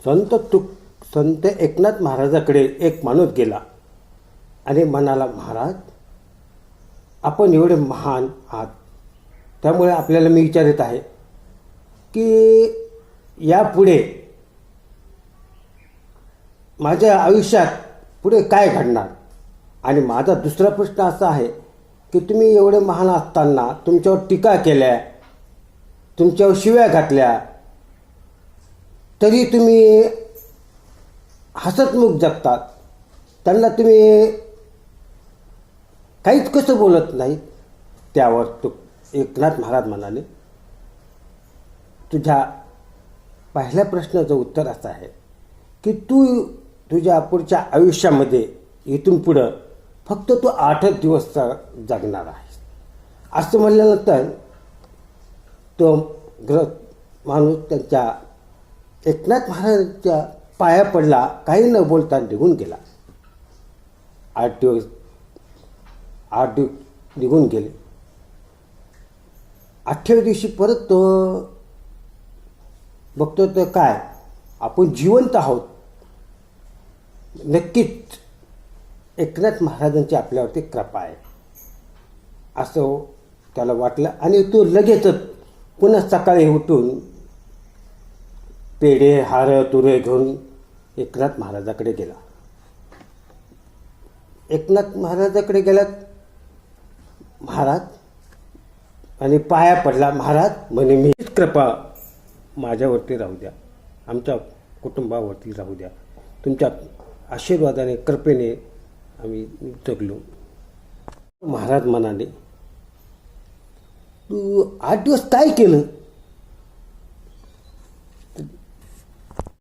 संत एकनाथ महाराजाकडे एक माणूस गेला आणि म्हणाला, महाराज, आपण एवढे महान आहात, त्यामुळे आपल्याला मी विचारत आहे की यापुढे माझ्या आयुष्यात पुढे काय घडणार. आणि माझा दुसरा प्रश्न असा आहे की तुम्ही एवढे महान असताना तुमच्यावर टीका केल्या, तुमच्यावर शिव्या घातल्या, तरी तुम्ही हसतमुख जगतात. त्यांना तुम्ही काहीच कसं बोलत नाही. त्यावर तो एकनाथ महाराज म्हणाले, तुझ्या पहिल्या प्रश्नाचं उत्तर असं आहे की तू तुझ्या पुढच्या आयुष्यामध्ये इथून पुढं फक्त तू 8च दिवस जगणार आहेस. असं म्हणल्यानंतर तो माणूस त्यांच्या एकनाथ महाराजांच्या पाया पडला, काही न बोलता निघून गेला. 8 दिवस निघून गेले. 8व्या दिवशी परत तो बघतो तर काय, आपण जिवंत आहोत. नक्कीच एकनाथ महाराजांची आपल्यावरती कृपा आहे असं त्याला वाटलं. आणि तो लगेचच पुन्हा सकाळी उठून पेढे हार तुरे घेऊन एकनाथ महाराजाकडे गेला. एकनाथ महाराजाकडे गेल्यात महाराज आणि पाया पडला. महाराज म्हणे, मी कृपा माझ्यावरती राहू द्या, आमच्या कुटुंबावरती राहू द्या. तुमच्या आशीर्वादाने कृपेने आम्ही जगलो. महाराज म्हणाले, तू 8 दिवस काय केलं.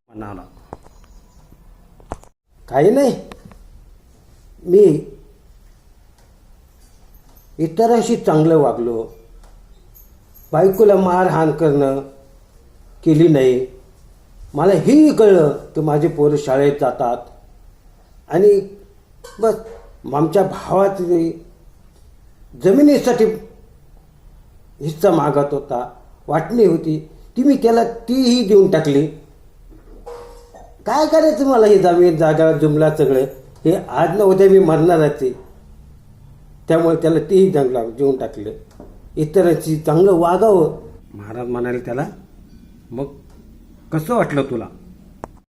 म्हणाला, काही नाही, मी इतरांशी चांगलं वागलो, बायकोला मारहाण केली नाही. मला हेही कळलं की माझे पोरं शाळेत जातात आणि बस आमच्या भावाची जमिनीसाठी हिस्सा मागत होता, वाटणी होती, ती मी त्याला तीही देऊन टाकली. काय करायचं मला हे जमीन जागा जुमला सगळं, हे आज न उद्या मी मरणारच आहे. त्यामुळे त्याला तीही जंगला देऊन टाकलं. इतरांची चांगलं वागावं. महाराज म्हणाले त्याला, मग कसं वाटलं तुला.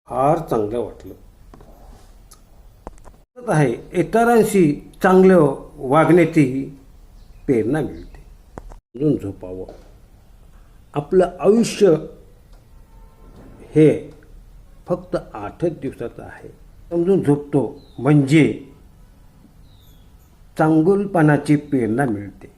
फार चांगलं वाटलं आहे. इतरांशी चांगलं वागण्याची प्रेरणा मिळते. समजून झोपावं. आपलं आयुष्य हे फक्त 8च दिवसाचं आहे. समजून झोपतो म्हणजे चांगुलपणाची प्रेरणा मिळते.